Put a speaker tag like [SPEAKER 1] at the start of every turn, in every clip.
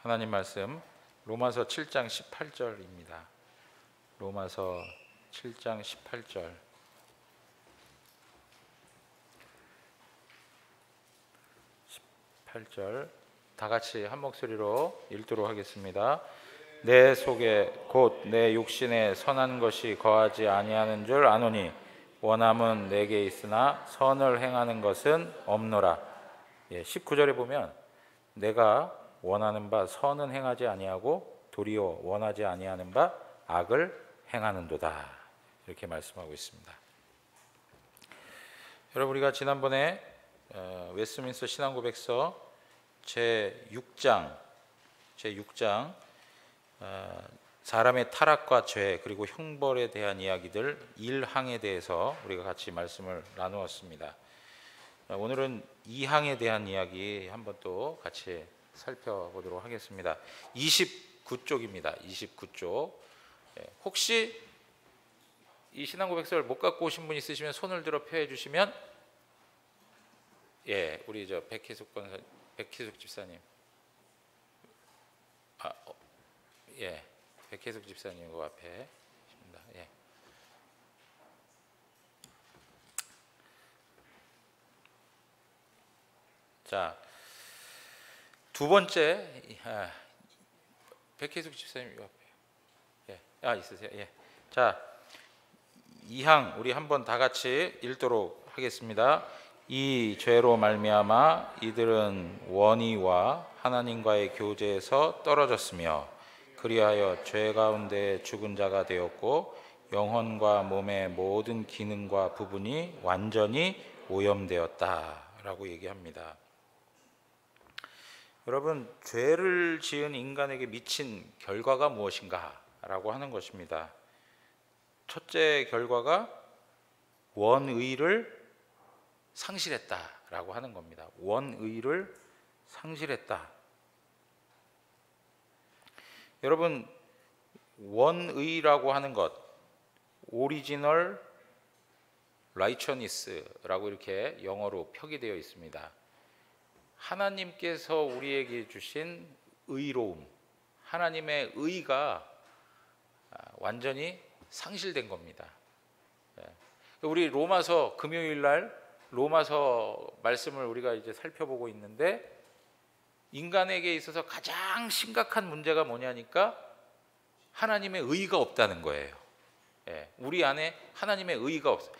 [SPEAKER 1] 하나님 말씀 로마서 7장 18절입니다. 로마서 7장 18절. 18절 다 같이 한 목소리로 읽도록 하겠습니다. 내 속에 곧 내 육신에 선한 것이 거하지 아니하는 줄 아노니 원함은 내게 있으나 선을 행하는 것은 없노라. 19절에 보면 내가 원하는 바 선은 행하지 아니하고 도리어 원하지 아니하는 바 악을 행하는도다. 이렇게 말씀하고 있습니다. 여러분, 우리가 지난번에 웨스트민스터 신앙고백서 제6장 사람의 타락과 죄 그리고 형벌에 대한 이야기들 1항에 대해서 우리가 같이 말씀을 나누었습니다. 오늘은 2항에 대한 이야기 한번 또 같이 살펴보도록 하겠습니다. 29쪽입니다. 29쪽. 혹시 이 신앙고백서를 못 갖고 오신 분 있으시면 손을 들어 펴해 주시면, 우리 저 백희숙 집사님, 백희숙 집사님 그 앞에 있습니다. 자, 두 번째, 백희숙 집사님 이 앞에, 있으세요? 자, 2항 우리 한번 다 같이 읽도록 하겠습니다. 이 죄로 말미암아 이들은 원의와 하나님과의 교제에서 떨어졌으며 그리하여 죄 가운데 죽은 자가 되었고 영혼과 몸의 모든 기능과 부분이 완전히 오염되었다라고 얘기합니다. 여러분, 죄를 지은 인간에게 미친 결과가 무엇인가라고 하는 것입니다. 첫째 결과가 원의를 상실했다라고 하는 겁니다. 원의를 상실했다. 여러분, 원의라고 하는 것, 오리지널 라이처니스라고 이렇게 영어로 표기되어 있습니다. 하나님께서 우리에게 주신 의로움, 하나님의 의가 완전히 상실된 겁니다. 우리 로마서 금요일 날 로마서 말씀을 우리가 이제 살펴보고 있는데, 인간에게 있어서 가장 심각한 문제가 뭐냐니까 하나님의 의가 없다는 거예요. 우리 안에 하나님의 의가 없어.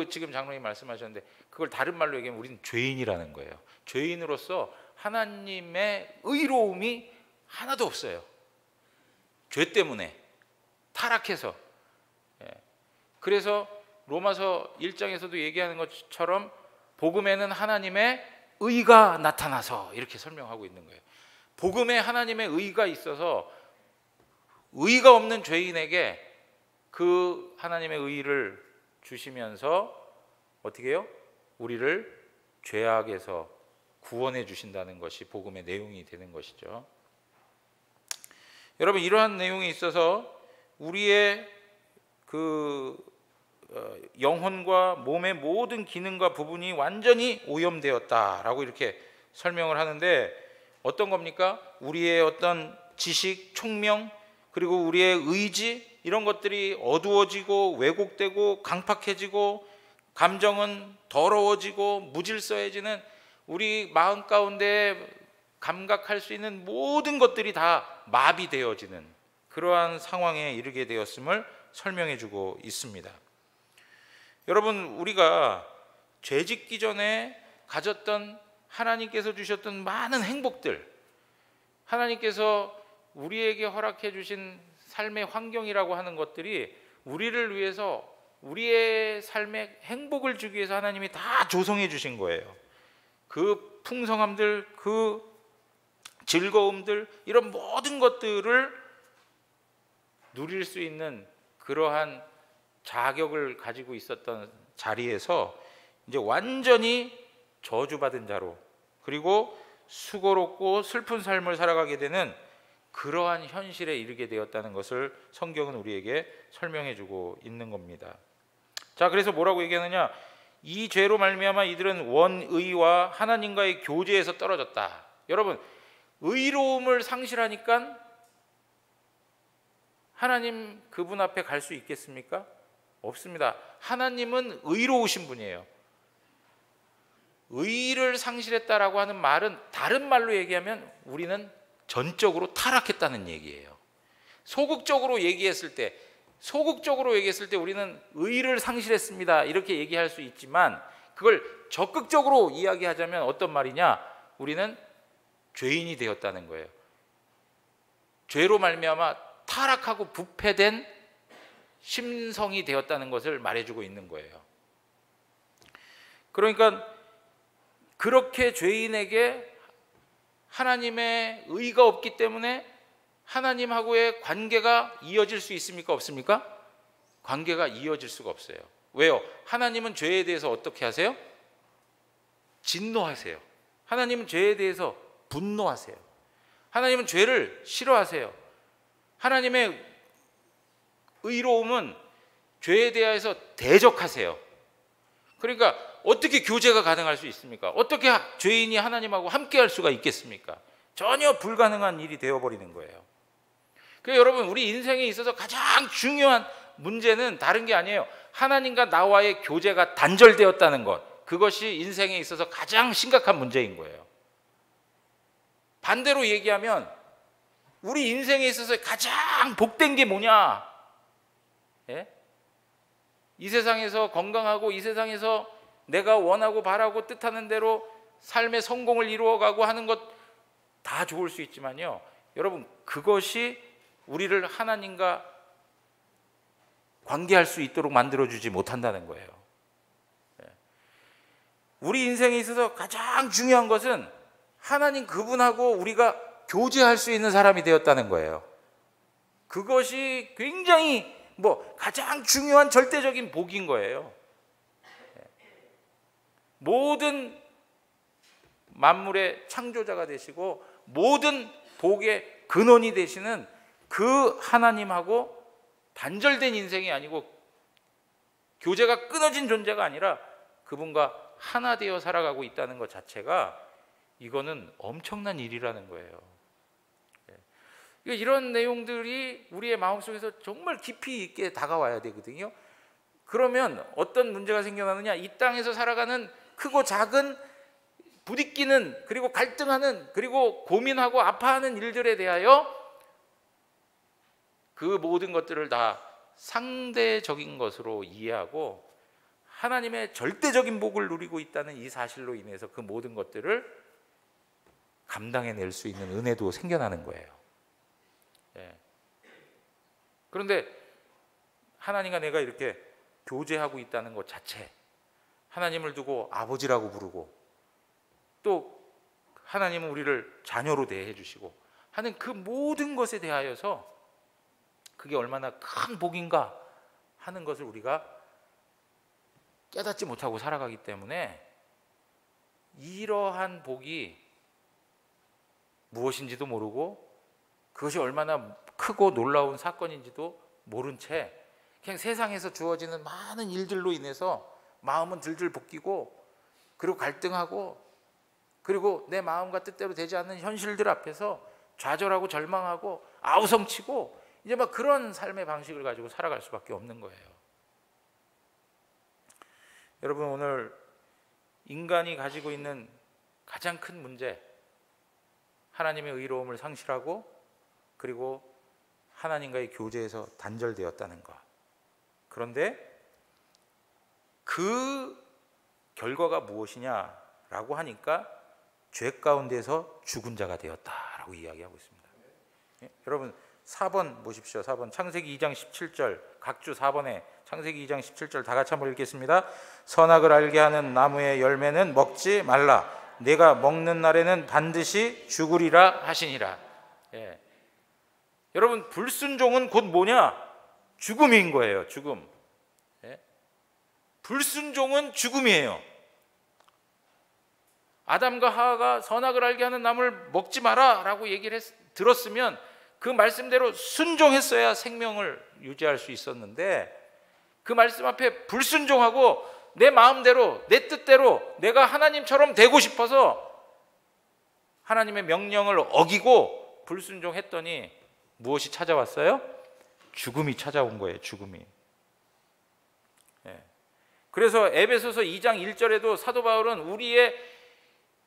[SPEAKER 1] 지금 장로님 말씀하셨는데 그걸 다른 말로 얘기하면 우리는 죄인이라는 거예요. 죄인으로서 하나님의 의로움이 하나도 없어요. 죄 때문에, 타락해서. 그래서 로마서 1장에서도 얘기하는 것처럼 복음에는 하나님의 의가 나타나서 이렇게 설명하고 있는 거예요. 복음에 하나님의 의가 있어서 의가 없는 죄인에게 그 하나님의 의를 주시면서 어떻게 해요? 우리를 죄악에서 구원해 주신다는 것이 복음의 내용이 되는 것이죠. 여러분, 이러한 내용에 있어서 우리의 영혼과 몸의 모든 기능과 부분이 완전히 오염되었다라고 이렇게 설명을 하는데, 어떤 겁니까? 우리의 어떤 지식, 총명, 그리고 우리의 의지, 이런 것들이 어두워지고 왜곡되고 강팍해지고 감정은 더러워지고 무질서해지는, 우리 마음 가운데 감각할 수 있는 모든 것들이 다 마비되어지는 그러한 상황에 이르게 되었음을 설명해 주고 있습니다. 여러분, 우리가 죄 짓기 전에 가졌던 하나님께서 주셨던 많은 행복들, 하나님께서 우리에게 허락해 주신 삶의 환경이라고 하는 것들이 우리를 위해서, 우리의 삶에 행복을 주기 위해서 하나님이 다 조성해 주신 거예요. 그 풍성함들, 그 즐거움들, 이런 모든 것들을 누릴 수 있는 그러한 자격을 가지고 있었던 자리에서 이제 완전히 저주받은 자로, 그리고 수고롭고 슬픈 삶을 살아가게 되는 그러한 현실에 이르게 되었다는 것을 성경은 우리에게 설명해 주고 있는 겁니다. 자, 그래서 뭐라고 얘기하느냐? 이 죄로 말미암아 이들은 원의와 하나님과의 교제에서 떨어졌다. 여러분, 의로움을 상실하니까 하나님 그분 앞에 갈 수 있겠습니까? 없습니다. 하나님은 의로우신 분이에요. 의를 상실했다라고 하는 말은 다른 말로 얘기하면 우리는 전적으로 타락했다는 얘기예요. 소극적으로 얘기했을 때 우리는 의를 상실했습니다 이렇게 얘기할 수 있지만, 그걸 적극적으로 이야기하자면 어떤 말이냐? 우리는 죄인이 되었다는 거예요. 죄로 말미암아 타락하고 부패된 심성이 되었다는 것을 말해주고 있는 거예요. 그러니까 그렇게 죄인에게 하나님의 의가 없기 때문에 하나님하고의 관계가 이어질 수 있습니까? 없습니까? 관계가 이어질 수가 없어요. 왜요? 하나님은 죄에 대해서 어떻게 하세요? 진노하세요. 하나님은 죄에 대해서 분노하세요. 하나님은 죄를 싫어하세요. 하나님의 의로움은 죄에 대해서 대적하세요. 그러니까 어떻게 교제가 가능할 수 있습니까? 어떻게 죄인이 하나님하고 함께 할 수가 있겠습니까? 전혀 불가능한 일이 되어버리는 거예요. 그래서 여러분, 우리 인생에 있어서 가장 중요한 문제는 다른 게 아니에요. 하나님과 나와의 교제가 단절되었다는 것, 그것이 인생에 있어서 가장 심각한 문제인 거예요. 반대로 얘기하면 우리 인생에 있어서 가장 복된 게 뭐냐? 예? 이 세상에서 건강하고 이 세상에서 내가 원하고 바라고 뜻하는 대로 삶의 성공을 이루어가고 하는 것 다 좋을 수 있지만요, 여러분, 그것이 우리를 하나님과 관계할 수 있도록 만들어주지 못한다는 거예요. 우리 인생에 있어서 가장 중요한 것은 하나님 그분하고 우리가 교제할 수 있는 사람이 되었다는 거예요. 그것이 굉장히 가장 중요한 절대적인 복인 거예요. 모든 만물의 창조자가 되시고 모든 복의 근원이 되시는 그 하나님하고 단절된 인생이 아니고 교제가 끊어진 존재가 아니라 그분과 하나 되어 살아가고 있다는 것 자체가, 이거는 엄청난 일이라는 거예요. 이런 내용들이 우리의 마음속에서 정말 깊이 있게 다가와야 되거든요. 그러면 어떤 문제가 생겨나느냐? 이 땅에서 살아가는 크고 작은 부딪히는, 그리고 갈등하는, 그리고 고민하고 아파하는 일들에 대하여 그 모든 것들을 다 상대적인 것으로 이해하고 하나님의 절대적인 복을 누리고 있다는 이 사실로 인해서 그 모든 것들을 감당해낼 수 있는 은혜도 생겨나는 거예요. 그런데 하나님과 내가 이렇게 교제하고 있다는 것 자체, 하나님을 두고 아버지라고 부르고 또 하나님은 우리를 자녀로 대해 주시고 하는 그 모든 것에 대하여서 그게 얼마나 큰 복인가 하는 것을 우리가 깨닫지 못하고 살아가기 때문에 이러한 복이 무엇인지도 모르고 그것이 얼마나 크고 놀라운 사건인지도 모른 채 그냥 세상에서 주어지는 많은 일들로 인해서 마음은 들들 볶이고, 그리고 갈등하고, 그리고 내 마음과 뜻대로 되지 않는 현실들 앞에서 좌절하고 절망하고 아우성치고 이제 막 그런 삶의 방식을 가지고 살아갈 수밖에 없는 거예요. 여러분, 오늘 인간이 가지고 있는 가장 큰 문제, 하나님의 의로움을 상실하고 그리고 하나님과의 교제에서 단절되었다는 것. 그런데 그 결과가 무엇이냐라고 하니까 죄 가운데서 죽은 자가 되었다라고 이야기하고 있습니다. 여러분 4번 보십시오. 4번 창세기 2장 17절, 각주 4번에 창세기 2장 17절 다 같이 한번 읽겠습니다. 선악을 알게 하는 나무의 열매는 먹지 말라. 내가 먹는 날에는 반드시 죽으리라 하시니라. 여러분, 불순종은 곧 뭐냐? 죽음인 거예요. 죽음. 불순종은 죽음이에요. 아담과 하와가 선악을 알게 하는 나무를 먹지 마라 라고 얘기를 들었으면 그 말씀대로 순종했어야 생명을 유지할 수 있었는데, 그 말씀 앞에 불순종하고 내 마음대로 내 뜻대로 내가 하나님처럼 되고 싶어서 하나님의 명령을 어기고 불순종했더니 무엇이 찾아왔어요? 죽음이 찾아온 거예요. 죽음이. 그래서 에베소서 2장 1절에도 사도 바울은 우리의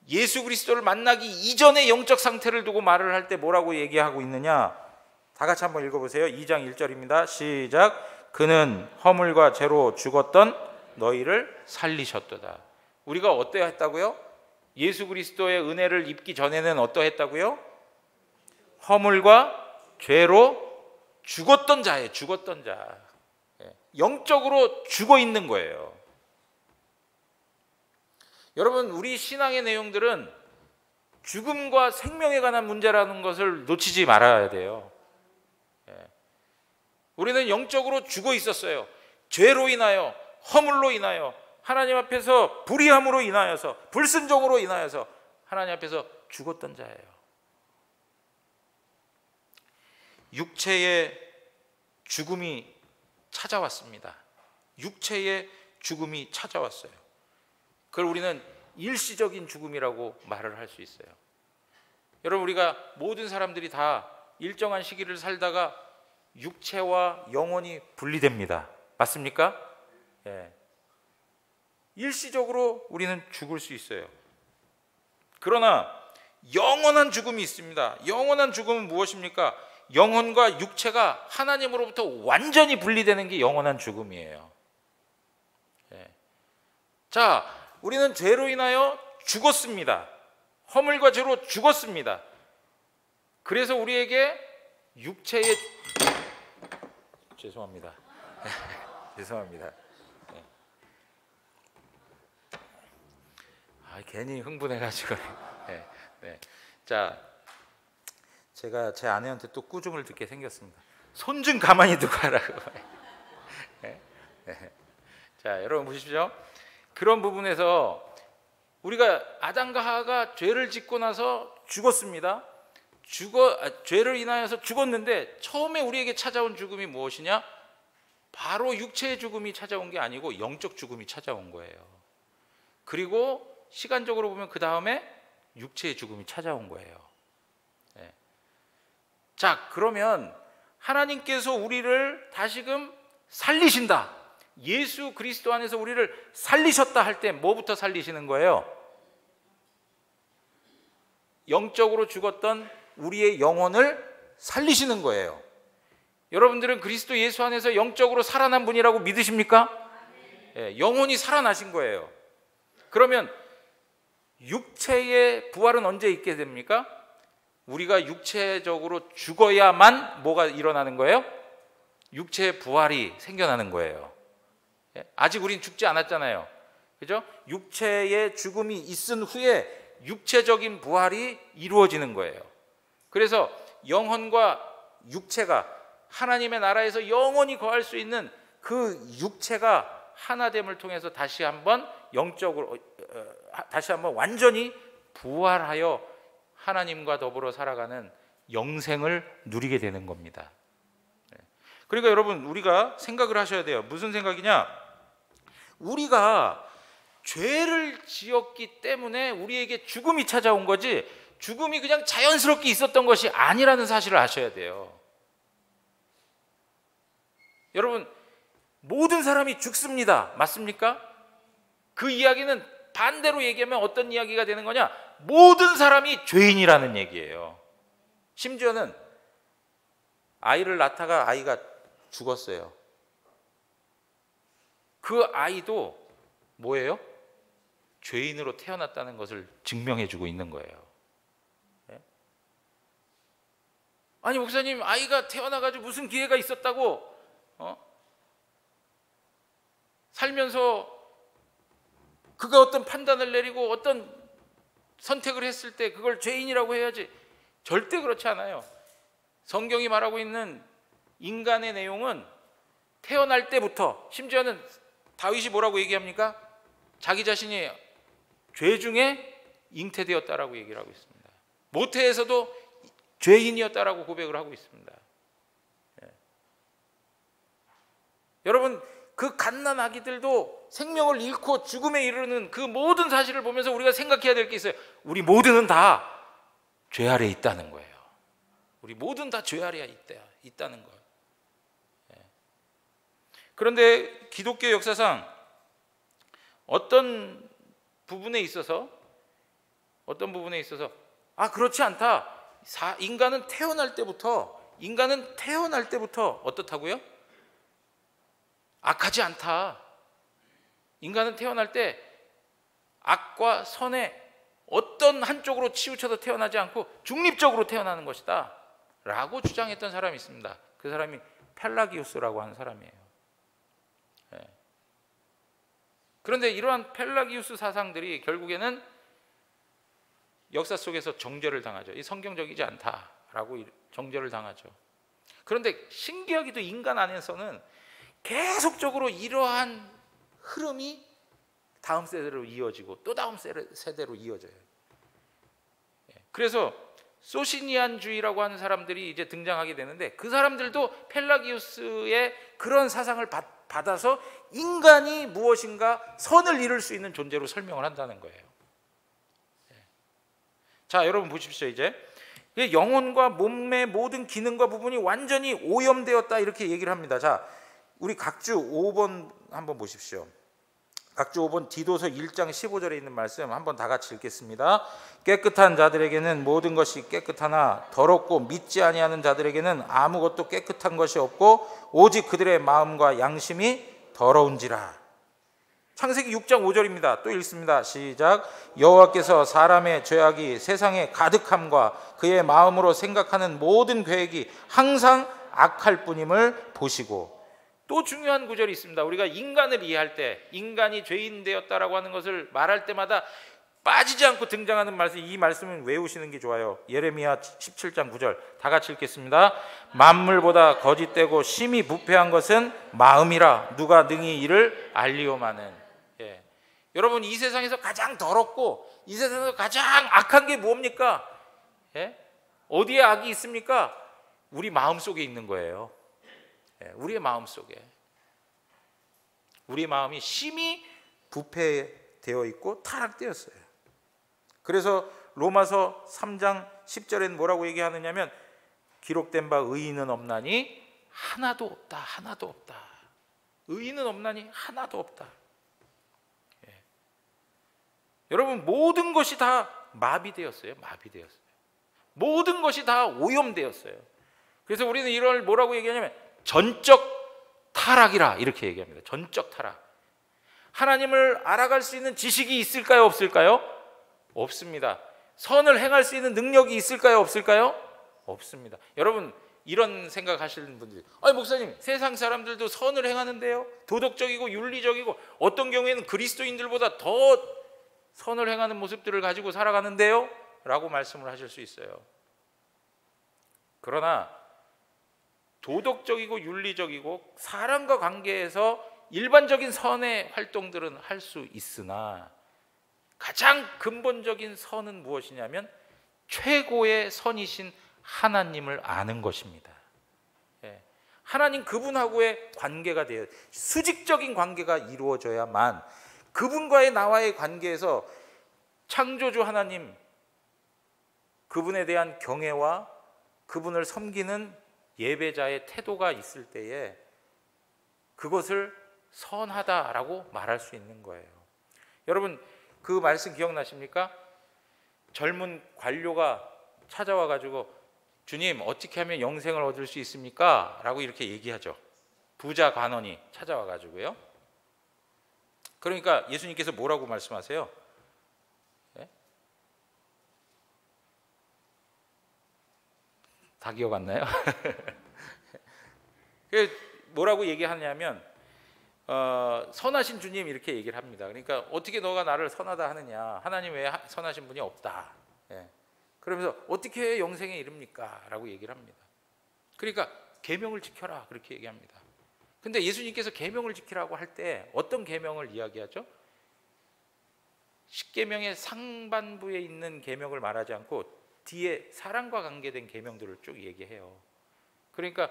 [SPEAKER 1] 예수 그리스도를 만나기 이전의 영적 상태를 두고 말을 할 때 뭐라고 얘기하고 있느냐? 다 같이 한번 읽어보세요. 2장 1절입니다. 시작. 그는 허물과 죄로 죽었던 너희를 살리셨도다. 우리가 어떠했다고요? 예수 그리스도의 은혜를 입기 전에는 어떠했다고요? 허물과 죄로 죽었던 자예요. 죽었던 자. 영적으로 죽어 있는 거예요. 여러분, 우리 신앙의 내용들은 죽음과 생명에 관한 문제라는 것을 놓치지 말아야 돼요. 우리는 영적으로 죽어 있었어요. 죄로 인하여, 허물로 인하여, 하나님 앞에서 불의함으로 인하여서, 불순종으로 인하여서 하나님 앞에서 죽었던 자예요. 육체의 죽음이 찾아왔습니다. 육체의 죽음이 찾아왔어요. 그걸 우리는 일시적인 죽음이라고 말을 할 수 있어요. 여러분, 우리가 모든 사람들이 다 일정한 시기를 살다가 육체와 영혼이 분리됩니다. 맞습니까? 예. 일시적으로 우리는 죽을 수 있어요. 그러나 영원한 죽음이 있습니다. 영원한 죽음은 무엇입니까? 영혼과 육체가 하나님으로부터 완전히 분리되는 게 영원한 죽음이에요. 예. 자, 우리는 죄로 인하여 죽었습니다. 허물과 죄로 죽었습니다. 그래서 우리에게 육체의 죄송합니다. 죄송합니다. 네. 괜히 흥분해가지고. 네. 네. 자, 제가 제 아내한테 또 꾸중을 듣게 생겼습니다. 손 좀 가만히 두고 하라고. 네. 네. 자, 여러분 보십시오. 그런 부분에서 우리가 아담과 하와가 죄를 짓고 나서 죽었습니다. 죄를 인하여서 죽었는데 처음에 우리에게 찾아온 죽음이 무엇이냐? 바로 육체의 죽음이 찾아온 게 아니고 영적 죽음이 찾아온 거예요. 그리고 시간적으로 보면 그 다음에 육체의 죽음이 찾아온 거예요. 네. 자, 그러면 하나님께서 우리를 다시금 살리신다. 예수 그리스도 안에서 우리를 살리셨다 할 때 뭐부터 살리시는 거예요? 영적으로 죽었던 우리의 영혼을 살리시는 거예요. 여러분들은 그리스도 예수 안에서 영적으로 살아난 분이라고 믿으십니까? 예, 영혼이 살아나신 거예요. 그러면 육체의 부활은 언제 있게 됩니까? 우리가 육체적으로 죽어야만 뭐가 일어나는 거예요? 육체의 부활이 생겨나는 거예요. 예, 아직 우린 죽지 않았잖아요. 그죠? 육체의 죽음이 있은 후에 육체적인 부활이 이루어지는 거예요. 그래서 영혼과 육체가 하나님의 나라에서 영원히 거할 수 있는 그 육체가 하나됨을 통해서 다시 한번 영적으로 다시 한번 완전히 부활하여 하나님과 더불어 살아가는 영생을 누리게 되는 겁니다. 그러니까 여러분, 우리가 생각을 하셔야 돼요. 무슨 생각이냐? 우리가 죄를 지었기 때문에 우리에게 죽음이 찾아온 거지, 죽음이 그냥 자연스럽게 있었던 것이 아니라는 사실을 아셔야 돼요. 여러분, 모든 사람이 죽습니다. 맞습니까? 그 이야기는 반대로 얘기하면 어떤 이야기가 되는 거냐? 모든 사람이 죄인이라는 얘기예요. 심지어는 아이를 낳다가 아이가 죽었어요. 그 아이도 뭐예요? 죄인으로 태어났다는 것을 증명해주고 있는 거예요. 네? 아니, 목사님, 아이가 태어나가지고 무슨 기회가 있었다고 살면서 그가 어떤 판단을 내리고 어떤 선택을 했을 때 그걸 죄인이라고 해야지. 절대 그렇지 않아요. 성경이 말하고 있는 인간의 내용은 태어날 때부터, 심지어는 다윗이 뭐라고 얘기합니까? 자기 자신이 죄 중에 잉태되었다라고 얘기를 하고 있습니다. 모태에서도 죄인이었다라고 고백을 하고 있습니다. 예. 여러분, 그 갓난 아기들도 생명을 잃고 죽음에 이르는 그 모든 사실을 보면서 우리가 생각해야 될 게 있어요. 우리 모두는 다 죄 아래에 있다는 거예요. 우리 모든 다 죄 아래에 있다는 거예요. 그런데 기독교 역사상 어떤 부분에 있어서 그렇지 않다. 인간은 태어날 때부터 어떻다고요? 악하지 않다. 인간은 태어날 때 악과 선의 어떤 한쪽으로 치우쳐서 태어나지 않고 중립적으로 태어나는 것이다 라고 주장했던 사람이 있습니다. 그 사람이 펠라기우스라고 하는 사람이에요. 그런데 이러한 펠라기우스 사상들이 결국에는 역사 속에서 정죄를 당하죠. 이 성경적이지 않다라고 정죄를 당하죠. 그런데 신기하게도 인간 안에서는 계속적으로 이러한 흐름이 다음 세대로 이어지고 또 다음 세대로 이어져요. 그래서 소시니안주의라고 하는 사람들이 이제 등장하게 되는데, 그 사람들도 펠라기우스의 그런 사상을 받아서 인간이 무엇인가 선을 이룰 수 있는 존재로 설명을 한다는 거예요. 자, 여러분 보십시오. 이제 영혼과 몸의 모든 기능과 부분이 완전히 오염되었다 이렇게 얘기를 합니다. 자, 우리 각주 5번 한번 보십시오. 각주 5번 디도서 1장 15절에 있는 말씀 한번 다 같이 읽겠습니다. 깨끗한 자들에게는 모든 것이 깨끗하나 더럽고 믿지 아니하는 자들에게는 아무것도 깨끗한 것이 없고 오직 그들의 마음과 양심이 더러운지라. 창세기 6장 5절입니다. 또 읽습니다. 시작. 여호와께서 사람의 죄악이 세상에 가득함과 그의 마음으로 생각하는 모든 계획이 항상 악할 뿐임을 보시고. 또 중요한 구절이 있습니다. 우리가 인간을 이해할 때, 인간이 죄인 되었다라고 하는 것을 말할 때마다 빠지지 않고 등장하는 말씀, 이 말씀을 외우시는 게 좋아요. 예레미야 17장 9절 다 같이 읽겠습니다. 만물보다 거짓되고 심히 부패한 것은 마음이라 누가 능히 이를 알리오마는. 여러분, 이 세상에서 가장 더럽고 이 세상에서 가장 악한 게 뭡니까? 어디에 악이 있습니까? 우리 마음 속에 있는 거예요. 우리의 마음 속에. 우리 마음이 심히 부패되어 있고 타락되었어요. 그래서 로마서 3장 10절에는 뭐라고 얘기하느냐면, 기록된 바 의인은 없나니 하나도 없다. 하나도 없다. 의인은 없나니 하나도 없다. 여러분, 모든 것이 다 마비되었어요. 마비되었어요. 모든 것이 다 오염되었어요. 그래서 우리는 이걸 뭐라고 얘기하냐면 전적 타락이라 이렇게 얘기합니다. 전적 타락. 하나님을 알아갈 수 있는 지식이 있을까요? 없을까요? 없습니다. 선을 행할 수 있는 능력이 있을까요? 없을까요? 없습니다. 여러분, 이런 생각하시는 분들이, 아니 목사님, 세상 사람들도 선을 행하는데요, 도덕적이고 윤리적이고 어떤 경우에는 그리스도인들보다 더 선을 행하는 모습들을 가지고 살아가는데요 라고 말씀을 하실 수 있어요. 그러나 도덕적이고 윤리적이고 사람과 관계에서 일반적인 선의 활동들은 할 수 있으나 가장 근본적인 선은 무엇이냐면 최고의 선이신 하나님을 아는 것입니다. 하나님 그분하고의 관계가 돼요. 수직적인 관계가 이루어져야만 그분과의 나와의 관계에서 창조주 하나님, 그분에 대한 경외와 그분을 섬기는 예배자의 태도가 있을 때에 그것을 선하다라고 말할 수 있는 거예요. 여러분, 그 말씀 기억나십니까? 젊은 관료가 찾아와 가지고, 주님, 어떻게 하면 영생을 얻을 수 있습니까? 라고 이렇게 얘기하죠. 부자 관원이 찾아와 가지고요. 그러니까 예수님께서 뭐라고 말씀하세요? 다 기억 안 나요? 뭐라고 얘기하냐면 선하신 주님 이렇게 얘기를 합니다. 그러니까 어떻게 너가 나를 선하다 하느냐, 하나님 외에 선하신 분이 없다. 그러면서 어떻게 영생에 이릅니까? 라고 얘기를 합니다. 그러니까 계명을 지켜라 그렇게 얘기합니다. 근데 예수님께서 계명을 지키라고 할 때 어떤 계명을 이야기하죠? 십계명의 상반부에 있는 계명을 말하지 않고 뒤에 사랑과 관계된 계명들을 쭉 얘기해요. 그러니까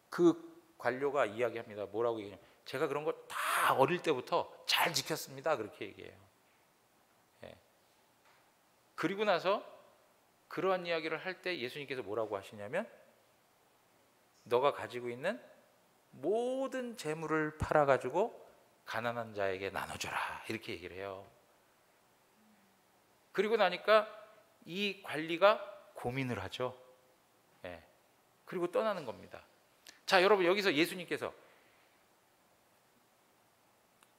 [SPEAKER 1] 그 관료가 이야기합니다. 뭐라고 얘기하냐면, 제가 그런 거 다 어릴 때부터 잘 지켰습니다. 그렇게 얘기해요. 그리고 나서 그러한 이야기를 할 때 예수님께서 뭐라고 하시냐면 너가 가지고 있는 모든 재물을 팔아가지고 가난한 자에게 나눠줘라 이렇게 얘기를 해요. 그리고 나니까 이 관리가 고민을 하죠. 예. 그리고 떠나는 겁니다. 자, 여러분, 여기서 예수님께서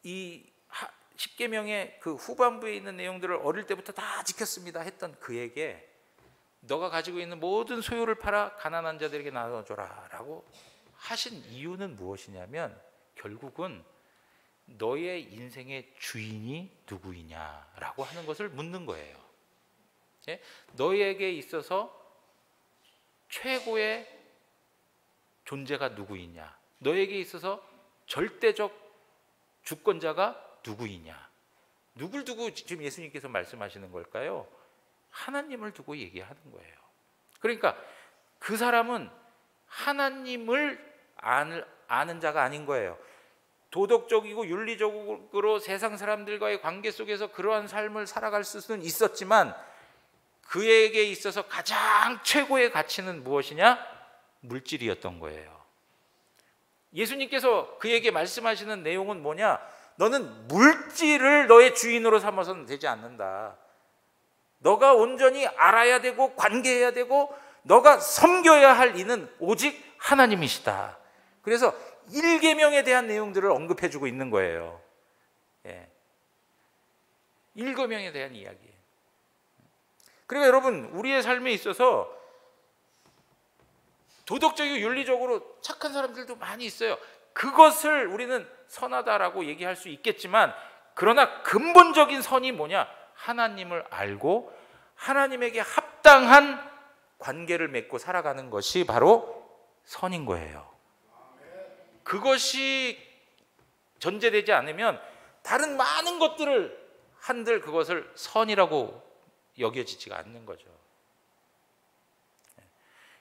[SPEAKER 1] 이 십계명의 그 후반부에 있는 내용들을 어릴 때부터 다 지켰습니다 했던 그에게 너가 가지고 있는 모든 소유를 팔아 가난한 자들에게 나눠줘라 라고 하신 이유는 무엇이냐면 결국은 너의 인생의 주인이 누구이냐라고 하는 것을 묻는 거예요. 예? 너에게 있어서 최고의 존재가 누구이냐, 너에게 있어서 절대적 주권자가 누구이냐. 누굴 두고 지금 예수님께서 말씀하시는 걸까요? 하나님을 두고 얘기하는 거예요. 그러니까 그 사람은 하나님을 아는 자가 아닌 거예요. 도덕적이고 윤리적으로 세상 사람들과의 관계 속에서 그러한 삶을 살아갈 수는 있었지만 그에게 있어서 가장 최고의 가치는 무엇이냐? 물질이었던 거예요. 예수님께서 그에게 말씀하시는 내용은 뭐냐? 너는 물질을 너의 주인으로 삼아서는 되지 않는다. 너가 온전히 알아야 되고 관계해야 되고 너가 섬겨야 할 이는 오직 하나님이시다. 그래서 1계명에 대한 내용들을 언급해주고 있는 거예요. 예. 1계명에 대한 이야기. 그러니까 여러분, 우리의 삶에 있어서 도덕적이고 윤리적으로 착한 사람들도 많이 있어요. 그것을 우리는 선하다라고 얘기할 수 있겠지만 그러나 근본적인 선이 뭐냐? 하나님을 알고 하나님에게 합당한 관계를 맺고 살아가는 것이 바로 선인 거예요. 그것이 전제되지 않으면 다른 많은 것들을 한들 그것을 선이라고 여겨지지가 않는 거죠.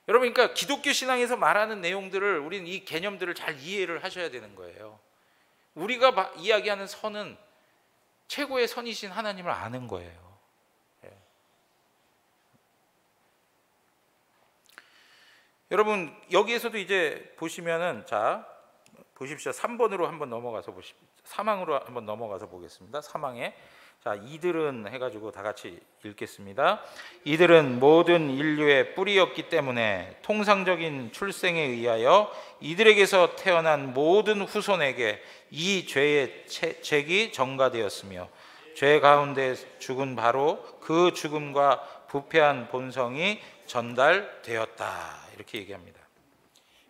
[SPEAKER 1] 여러분, 그러니까 기독교 신앙에서 말하는 내용들을 우리는 이 개념들을 잘 이해를 하셔야 되는 거예요. 우리가 이야기하는 선은 최고의 선이신 하나님을 아는 거예요. 예. 여러분, 여기에서도 이제 보시면은 자 보십시오. 3번으로 한번 넘어가서 보십시오. 사망으로 한번 넘어가서 보겠습니다. 사망에 자, 이들은 해가지고 다 같이 읽겠습니다. 이들은 모든 인류의 뿌리였기 때문에 통상적인 출생에 의하여 이들에게서 태어난 모든 후손에게 이 죄의 책이 전가되었으며 죄 가운데 죽은 바로 그 죽음과 부패한 본성이 전달되었다. 이렇게 얘기합니다.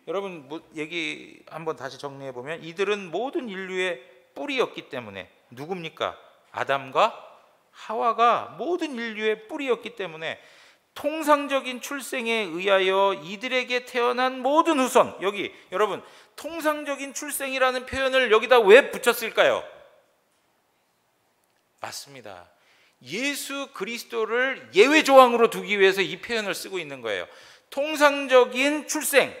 [SPEAKER 1] 여러분, 얘기 한번 다시 정리해 보면 이들은 모든 인류의 뿌리였기 때문에 누굽니까? 아담과 하와가 모든 인류의 뿌리였기 때문에 통상적인 출생에 의하여 이들에게 태어난 모든 후손. 여기 여러분, 통상적인 출생이라는 표현을 여기다 왜 붙였을까요? 맞습니다. 예수 그리스도를 예외 조항으로 두기 위해서 이 표현을 쓰고 있는 거예요. 통상적인 출생,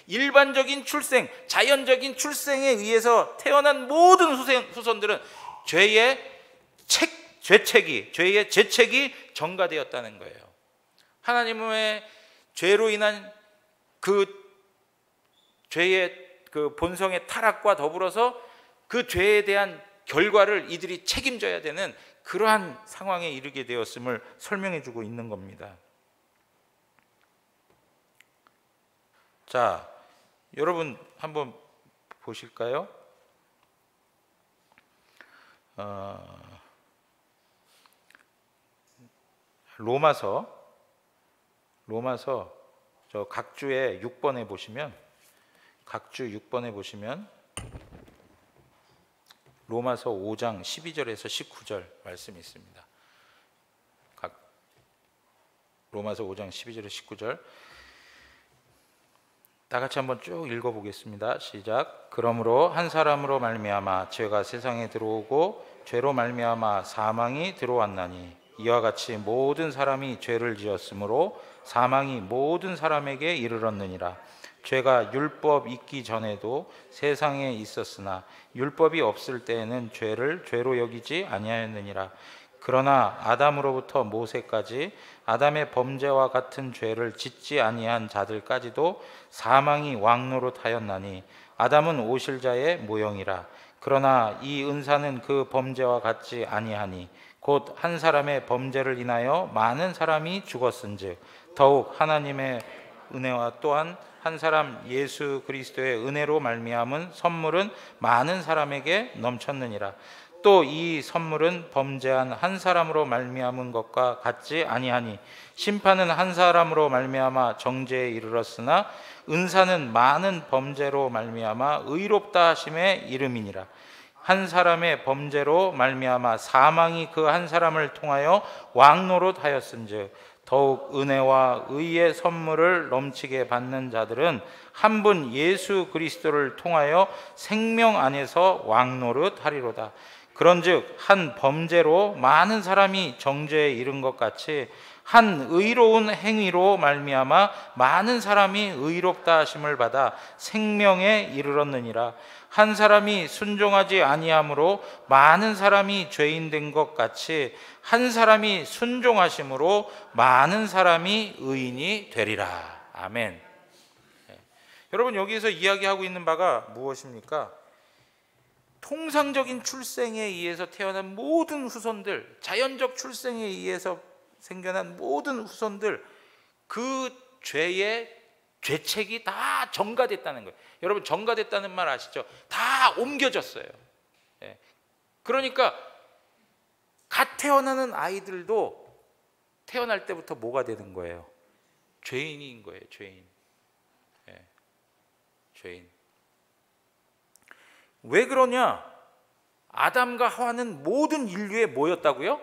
[SPEAKER 1] 일반적인 출생, 자연적인 출생에 의해서 태어난 모든 후손들은 죄의 죄책이 전가되었다는 거예요. 하나님의 죄로 인한 그 죄의 그 본성의 타락과 더불어서 그 죄에 대한 결과를 이들이 책임져야 되는 그러한 상황에 이르게 되었음을 설명해 주고 있는 겁니다. 자, 여러분 한번 보실까요? 로마서 저 각주의 6번에 보시면 로마서 5장 12절에서 19절 말씀이 있습니다. 로마서 5장 12절에서 19절 다 같이 한번 쭉 읽어보겠습니다. 시작. 그러므로 한 사람으로 말미암아 죄가 세상에 들어오고 죄로 말미암아 사망이 들어왔나니 이와 같이 모든 사람이 죄를 지었으므로 사망이 모든 사람에게 이르렀느니라. 죄가 율법 있기 전에도 세상에 있었으나 율법이 없을 때에는 죄를 죄로 여기지 아니하였느니라. 그러나 아담으로부터 모세까지 아담의 범죄와 같은 죄를 짓지 아니한 자들까지도 사망이 왕노릇하였나니 아담은 오실자의 모형이라. 그러나 이 은사는 그 범죄와 같지 아니하니 곧 한 사람의 범죄를 인하여 많은 사람이 죽었은즉 더욱 하나님의 은혜와 또한 한 사람 예수 그리스도의 은혜로 말미암은 선물은 많은 사람에게 넘쳤느니라. 또 이 선물은 범죄한 한 사람으로 말미암은 것과 같지 아니하니 심판은 한 사람으로 말미암아 정죄에 이르렀으나 은사는 많은 범죄로 말미암아 의롭다 하심에 이름이니라. 한 사람의 범죄로 말미암아 사망이 그 한 사람을 통하여 왕노릇하였은즉 더욱 은혜와 의의 선물을 넘치게 받는 자들은 한 분 예수 그리스도를 통하여 생명 안에서 왕노릇하리로다. 그런즉 한 범죄로 많은 사람이 정죄에 이른 것 같이 한 의로운 행위로 말미암아 많은 사람이 의롭다 하심을 받아 생명에 이르렀느니라. 한 사람이 순종하지 아니함으로 많은 사람이 죄인 된 것 같이 한 사람이 순종하심으로 많은 사람이 의인이 되리라. 아멘. 여러분, 여기에서 이야기하고 있는 바가 무엇입니까? 통상적인 출생에 의해서 태어난 모든 후손들, 자연적 출생에 의해서 생겨난 모든 후손들, 그 죄의 죄책이 다 전가됐다는 거예요. 여러분, 전가됐다는 말 아시죠? 다 옮겨졌어요. 그러니까 갓 태어나는 아이들도 태어날 때부터 뭐가 되는 거예요? 죄인인 거예요. 죄인. 죄인. 왜 그러냐? 아담과 하와는 모든 인류의 뭐였다고요?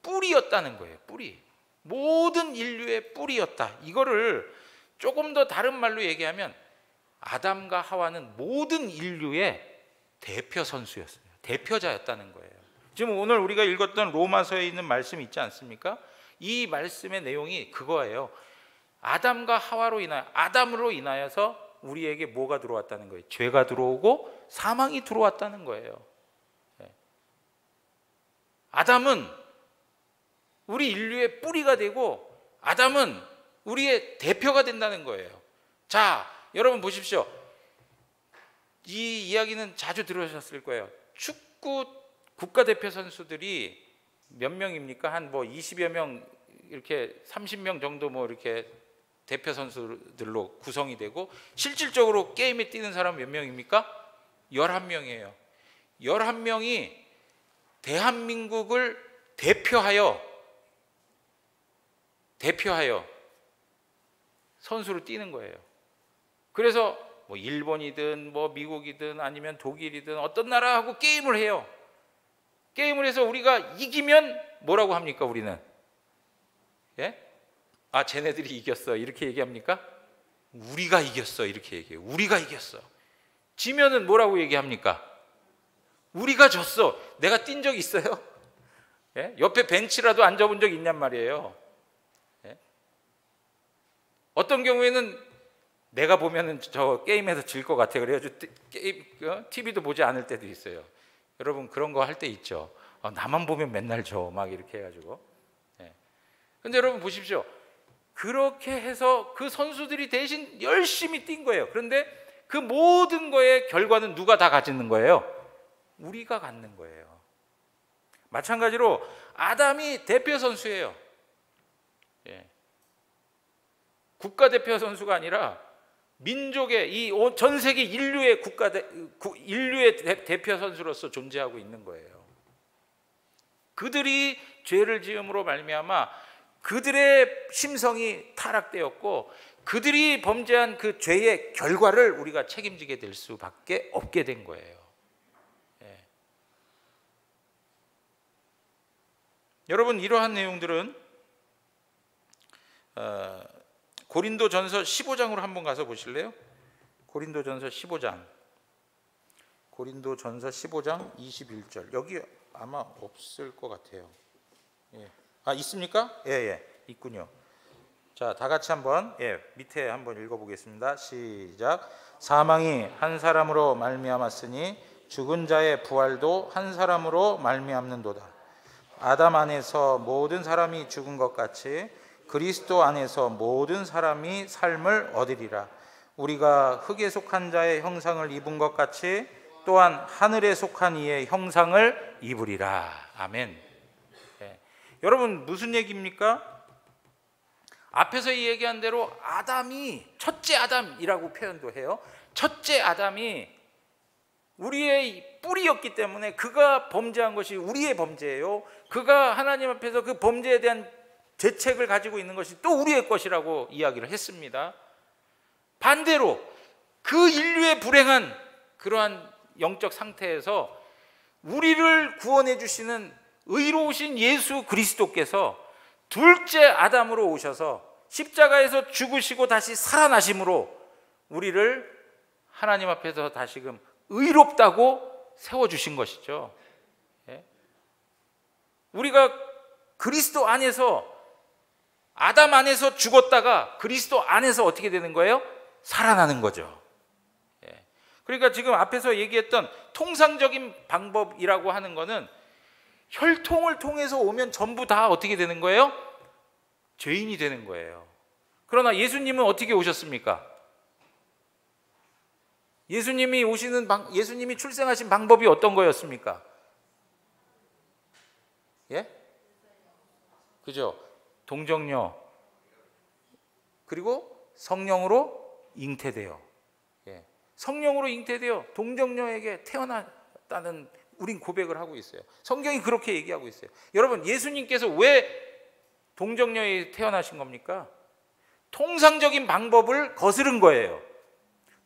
[SPEAKER 1] 뿌리였다는 거예요. 뿌리. 모든 인류의 뿌리였다. 이거를 조금 더 다른 말로 얘기하면 아담과 하와는 모든 인류의 대표 선수였어요. 대표자였다는 거예요. 지금 오늘 우리가 읽었던 로마서에 있는 말씀이 있지 않습니까? 이 말씀의 내용이 그거예요. 아담과 하와로 인하여, 아담으로 인하여서 우리에게 뭐가 들어왔다는 거예요? 죄가 들어오고 사망이 들어왔다는 거예요. 아담은 우리 인류의 뿌리가 되고 아담은 우리의 대표가 된다는 거예요. 자, 여러분 보십시오. 이 이야기는 자주 들으셨을 거예요. 축구 국가대표 선수들이 몇 명입니까? 한 뭐 20여 명, 이렇게 30명 정도 뭐 이렇게 대표 선수들로 구성이 되고 실질적으로 게임에 뛰는 사람 몇 명입니까? 11명이에요. 11명이 대한민국을 대표하여 선수로 뛰는 거예요. 그래서 뭐 일본이든 뭐 미국이든 아니면 독일이든 어떤 나라하고 게임을 해요. 게임을 해서 우리가 이기면 뭐라고 합니까? 우리는 아, 쟤네들이 이겼어 이렇게 얘기합니까? 우리가 이겼어 이렇게 얘기해요. 우리가 이겼어. 지면은 뭐라고 얘기합니까? 우리가 졌어. 내가 뛴 적 있어요? 옆에 벤치라도 앉아본 적 있냔 말이에요. 어떤 경우에는 내가 보면은 저 게임에서 질 것 같아. 그래가지고 TV도 보지 않을 때도 있어요. 여러분, 그런 거 할 때 있죠. 나만 보면 맨날 져 막 이렇게 해가지고. 근데 여러분 보십시오. 그렇게 해서 그 선수들이 대신 열심히 뛴 거예요. 그런데 그 모든 거의 결과는 누가 다 가지는 거예요? 우리가 갖는 거예요. 마찬가지로 아담이 대표 선수예요. 국가대표 선수가 아니라 민족의, 이 전 세계 인류의 인류의 대표 선수로서 존재하고 있는 거예요. 그들이 죄를 지음으로 말미암아 그들의 심성이 타락되었고 그들이 범죄한 그 죄의 결과를 우리가 책임지게 될 수밖에 없게 된 거예요. 여러분, 이러한 내용들은 고린도전서 15장으로 한번 가서 보실래요? 고린도전서 15장. 고린도전서 15장 21절. 여기 아마 없을 것 같아요. 아, 있습니까? 예, 있군요. 자, 다 같이 한번 밑에 한번 읽어보겠습니다. 시작. 사망이 한 사람으로 말미암았으니 죽은 자의 부활도 한 사람으로 말미암는도다. 아담 안에서 모든 사람이 죽은 것 같이 그리스도 안에서 모든 사람이 삶을 얻으리라. 우리가 흙에 속한 자의 형상을 입은 것 같이 또한 하늘에 속한 이의 형상을 입으리라. 아멘. 네. 여러분 무슨 얘기입니까? 앞에서 얘기한 대로 아담이 첫째 아담이라고 표현도 해요. 첫째 아담이 우리의 뿌리였기 때문에 그가 범죄한 것이 우리의 범죄예요. 그가 하나님 앞에서 그 범죄에 대한 죄책을 가지고 있는 것이 또 우리의 것이라고 이야기를 했습니다. 반대로 그 인류의 불행한 그러한 영적 상태에서 우리를 구원해 주시는 의로우신 예수 그리스도께서 둘째 아담으로 오셔서 십자가에서 죽으시고 다시 살아나심으로 우리를 하나님 앞에서 다시금 의롭다고 세워주신 것이죠. 우리가 그리스도 안에서 아담 안에서 죽었다가 그리스도 안에서 어떻게 되는 거예요? 살아나는 거죠. 그러니까 지금 앞에서 얘기했던 통상적인 방법이라고 하는 거는 혈통을 통해서 오면 전부 다 어떻게 되는 거예요? 죄인이 되는 거예요. 그러나 예수님은 어떻게 오셨습니까? 예수님이 출생하신 방법이 어떤 거였습니까? 예? 그죠? 동정녀 그리고 성령으로 잉태되어, 성령으로 잉태되어 동정녀에게 태어났다는 우린 고백을 하고 있어요. 성경이 그렇게 얘기하고 있어요. 여러분 예수님께서 왜 동정녀에 태어나신 겁니까? 통상적인 방법을 거스른 거예요.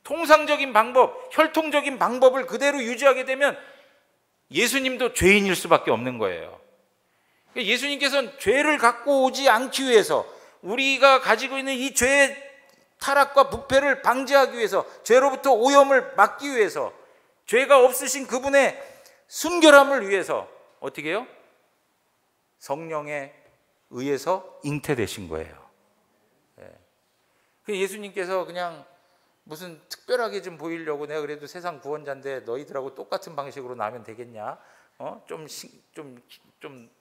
[SPEAKER 1] 통상적인 방법, 혈통적인 방법을 그대로 유지하게 되면 예수님도 죄인일 수밖에 없는 거예요. 예수님께서는 죄를 갖고 오지 않기 위해서, 우리가 가지고 있는 이 죄의 타락과 부패를 방지하기 위해서, 죄로부터 오염을 막기 위해서, 죄가 없으신 그분의 순결함을 위해서 어떻게 해요? 성령에 의해서 잉태되신 거예요. 예수님께서 그냥 무슨 특별하게 좀 보이려고 내가 그래도 세상 구원자인데 너희들하고 똑같은 방식으로 나면 되겠냐? 좀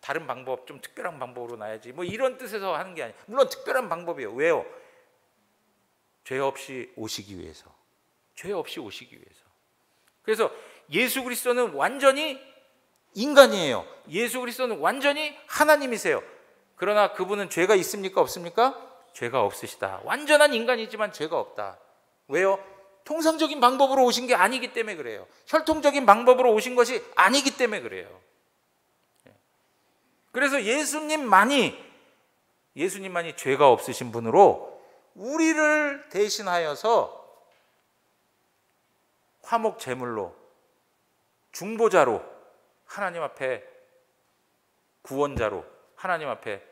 [SPEAKER 1] 다른 방법, 좀 특별한 방법으로 나야지. 뭐 이런 뜻에서 하는 게 아니에요. 물론 특별한 방법이에요. 왜요? 죄 없이 오시기 위해서. 죄 없이 오시기 위해서. 그래서 예수 그리스도는 완전히 인간이에요. 예수 그리스도는 완전히 하나님이세요. 그러나 그분은 죄가 있습니까? 없습니까? 죄가 없으시다. 완전한 인간이지만 죄가 없다. 왜요? 통상적인 방법으로 오신 게 아니기 때문에 그래요. 혈통적인 방법으로 오신 것이 아니기 때문에 그래요. 그래서 예수님만이 죄가 없으신 분으로 우리를 대신하여서 화목 제물로, 중보자로, 하나님 앞에 구원자로, 하나님 앞에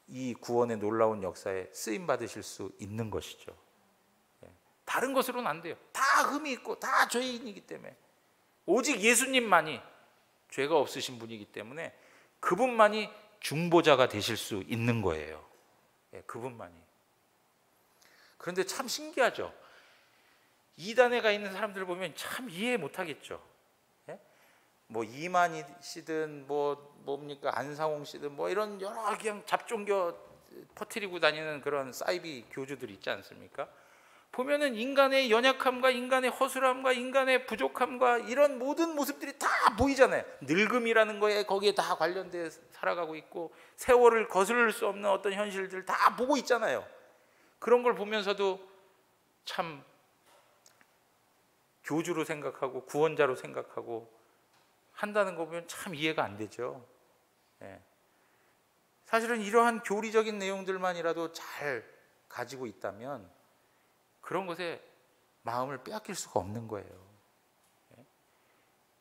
[SPEAKER 1] 이 구원의 놀라운 역사에 쓰임 받으실 수 있는 것이죠. 다른 것으로는 안 돼요. 다 흠이 있고 다 죄인이기 때문에, 오직 예수님만이 죄가 없으신 분이기 때문에 그분만이 중보자가 되실 수 있는 거예요. 그분만이. 그런데 참 신기하죠. 이단에 가 있는 사람들 보면 참 이해 못하겠죠. 뭐 이만희 씨든 뭡니까 안상홍 씨든 뭐 이런 여러 그냥 잡종교 퍼뜨리고 다니는 그런 사이비 교주들 있지 않습니까? 보면은 인간의 연약함과 인간의 허술함과 인간의 부족함과 이런 모든 모습들이 다 보이잖아요. 늙음이라는 거에 거기에 다 관련돼 살아가고 있고, 세월을 거스를 수 없는 어떤 현실들 다 보고 있잖아요. 그런 걸 보면서도 참 교주로 생각하고 구원자로 생각하고 한다는 거 보면 참 이해가 안 되죠. 사실은 이러한 교리적인 내용들만이라도 잘 가지고 있다면 그런 것에 마음을 빼앗길 수가 없는 거예요.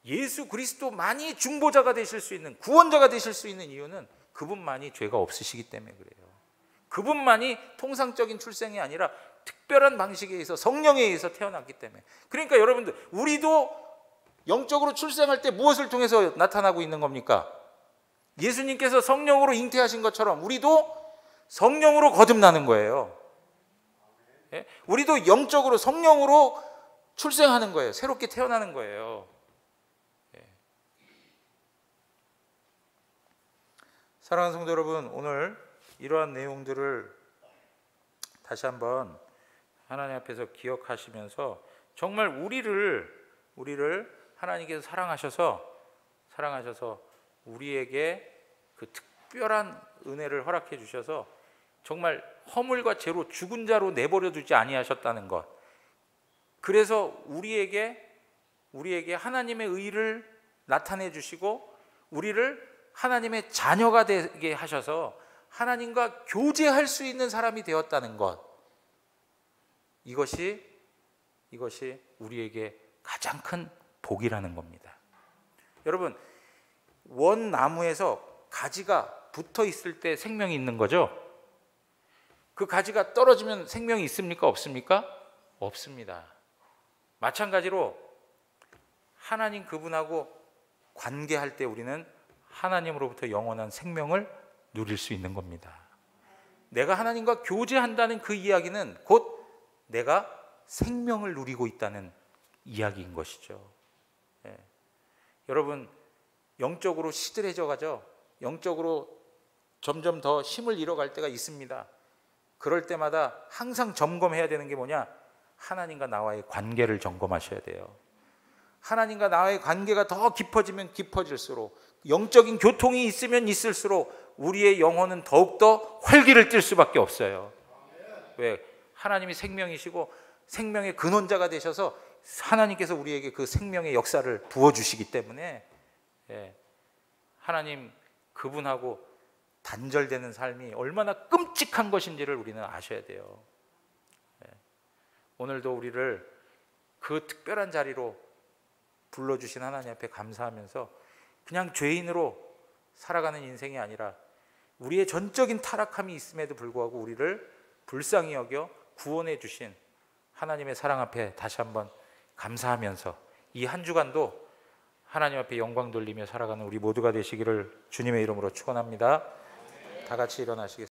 [SPEAKER 1] 예수 그리스도만이 중보자가 되실 수 있는, 구원자가 되실 수 있는 이유는 그분만이 죄가 없으시기 때문에 그래요. 그분만이 통상적인 출생이 아니라 특별한 방식에 의해서 성령에 의해서 태어났기 때문에. 그러니까 여러분들, 우리도 영적으로 출생할 때 무엇을 통해서 나타나고 있는 겁니까? 예수님께서 성령으로 잉태하신 것처럼 우리도 성령으로 거듭나는 거예요. 우리도 영적으로 성령으로 출생하는 거예요. 새롭게 태어나는 거예요. 사랑하는 성도 여러분, 오늘 이러한 내용들을 다시 한번 하나님 앞에서 기억하시면서 정말 우리를 하나님께서 사랑하셔서 우리에게 그 특별한 은혜를 허락해 주셔서 정말 허물과 죄로 죽은 자로 내버려 두지 아니하셨다는 것. 그래서 우리에게 하나님의 의를 나타내 주시고 우리를 하나님의 자녀가 되게 하셔서 하나님과 교제할 수 있는 사람이 되었다는 것. 이것이 우리에게 가장 큰 복이라는 겁니다. 여러분, 원나무에서 가지가 붙어 있을 때 생명이 있는 거죠? 그 가지가 떨어지면 생명이 있습니까? 없습니까? 없습니다. 마찬가지로 하나님 그분하고 관계할 때 우리는 하나님으로부터 영원한 생명을 누릴 수 있는 겁니다. 내가 하나님과 교제한다는 그 이야기는 곧 내가 생명을 누리고 있다는 이야기인 것이죠. 예. 여러분, 영적으로 시들해져 가죠. 영적으로 점점 더 힘을 잃어갈 때가 있습니다. 그럴 때마다 항상 점검해야 되는 게 뭐냐? 하나님과 나와의 관계를 점검하셔야 돼요. 하나님과 나와의 관계가 더 깊어지면 깊어질수록, 영적인 교통이 있으면 있을수록 우리의 영혼은 더욱더 활기를 띨 수밖에 없어요. 왜? 하나님이 생명이시고 생명의 근원자가 되셔서 하나님께서 우리에게 그 생명의 역사를 부어주시기 때문에, 예, 하나님 그분하고 단절되는 삶이 얼마나 끔찍한 것인지를 우리는 아셔야 돼요. 예. 오늘도 우리를 그 특별한 자리로 불러주신 하나님 앞에 감사하면서 그냥 죄인으로 살아가는 인생이 아니라 우리의 전적인 타락함이 있음에도 불구하고 우리를 불쌍히 여겨 구원해 주신 하나님의 사랑 앞에 다시 한번 감사하면서 이 한 주간도 하나님 앞에 영광 돌리며 살아가는 우리 모두가 되시기를 주님의 이름으로 축원합니다. 다 같이 일어나시겠습니다.